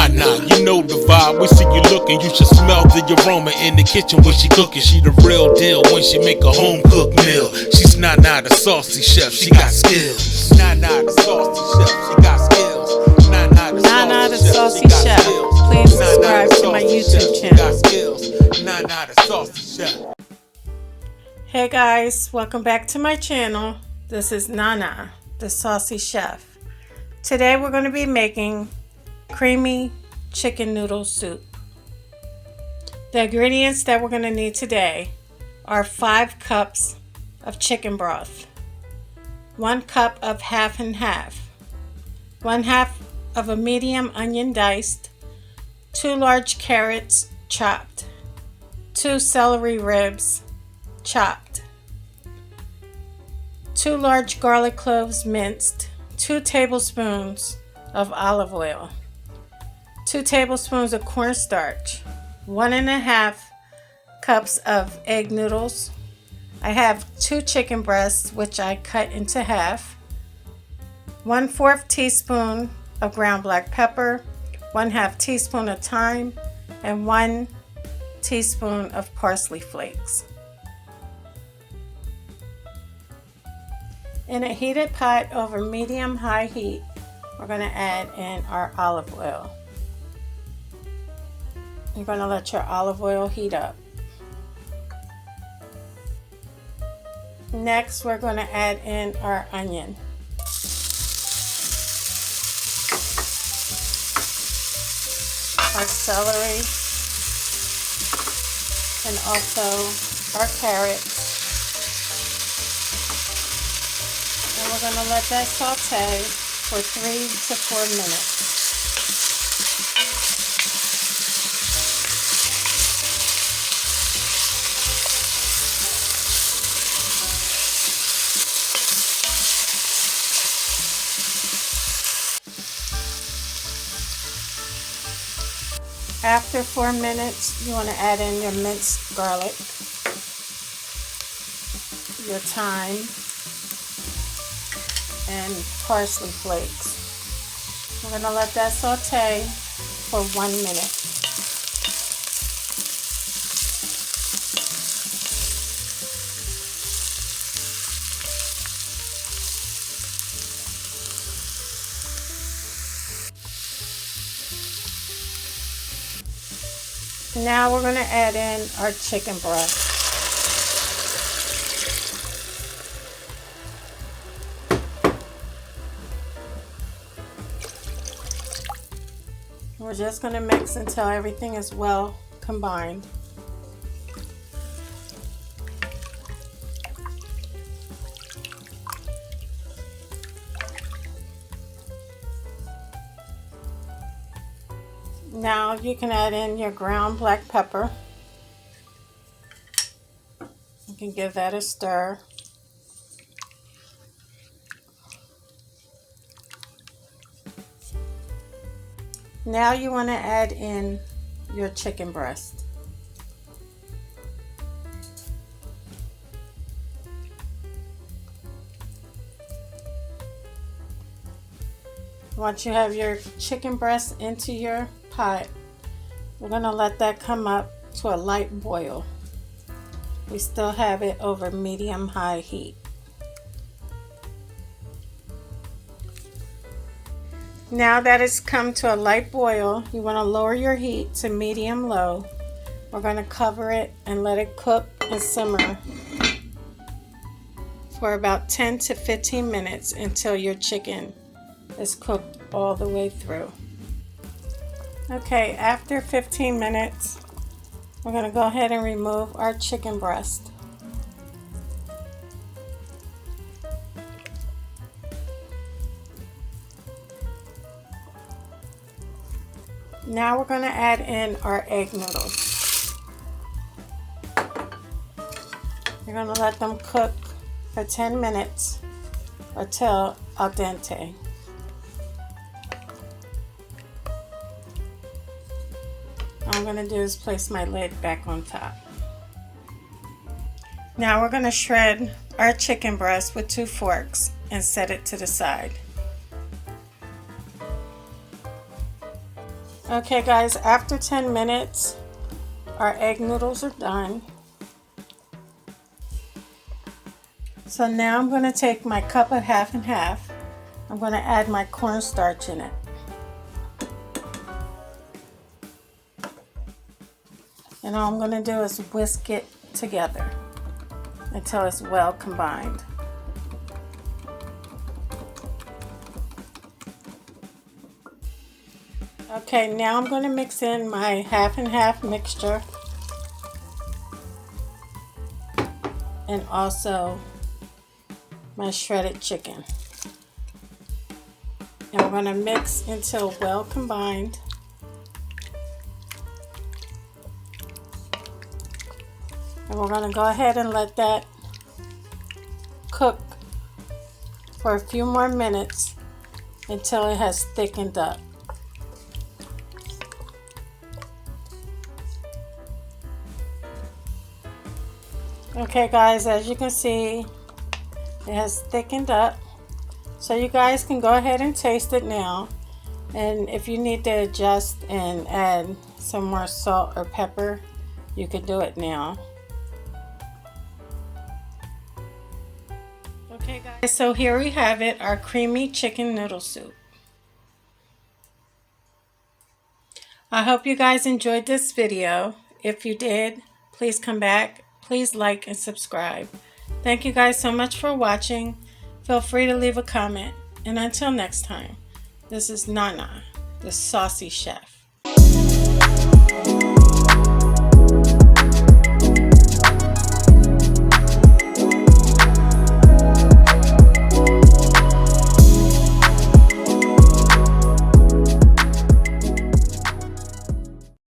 Nana, you know the vibe. We see you looking, you should smell the aroma in the kitchen when she cooking. She the real deal when she make a home cooked meal. She's Nana the saucy chef, she got skills. Nana the saucy chef, she got skills. Nana the Saucy Chef. Please subscribe to my YouTube channel. Nana the Saucy Chef. Hey guys, welcome back to my channel. This is Nana the Saucy Chef. Today we're going to be making creamy chicken noodle soup. The ingredients that we're going to need today are 5 cups of chicken broth, 1 cup of half and half, 1/2 of a medium onion diced, 2 large carrots chopped, 2 celery ribs chopped, 2 large garlic cloves minced, 2 tablespoons of olive oil, 2 tablespoons of cornstarch, 1.5 cups of egg noodles. I have 2 chicken breasts which I cut into half, 1/4 teaspoon of ground black pepper, 1/2 teaspoon of thyme, and 1 teaspoon of parsley flakes. In a heated pot over medium-high heat, we're going to add in our olive oil. You're going to let your olive oil heat up. Next, we're going to add in our onion. Our celery, and also our carrots. And we're going to let that saute for 3 to 4 minutes. After 4 minutes, you want to add in your minced garlic, your thyme, and parsley flakes. We're going to let that saute for 1 minute. Now we're going to add in our chicken broth. We're just going to mix until everything is well combined. Now you can add in your ground black pepper. You can give that a stir. Now you want to add in your chicken breast. Once you have your chicken breast into your pot, we're going to let that come up to a light boil. We still have it over medium-high heat. Now that it's come to a light boil, you want to lower your heat to medium-low. We're going to cover it and let it cook and simmer for about 10 to 15 minutes until your chicken is cooked all the way through. Okay, after 15 minutes, we're going to go ahead and remove our chicken breast. Now we're going to add in our egg noodles. You're going to let them cook for 10 minutes until al dente. All I'm going to do is place my lid back on top. Now we're going to shred our chicken breast with 2 forks and set it to the side. Okay guys, after 10 minutes, our egg noodles are done. So now I'm going to take my cup of half and half. I'm going to add my cornstarch in it. And all I'm going to do is whisk it together until it's well combined. Okay, now I'm going to mix in my half and half mixture and also my shredded chicken. And we're going to mix until well combined. And we're going to go ahead and let that cook for a few more minutes until it has thickened up. Okay guys, as you can see, it has thickened up. So you guys can go ahead and taste it now. And if you need to adjust and add some more salt or pepper, you can do it now. Okay guys, so here we have it, our creamy chicken noodle soup. I hope you guys enjoyed this video. If you did, please come back. Please like and subscribe. Thank you guys so much for watching. Feel free to leave a comment. And until next time, this is Nana, the Saucy Chef.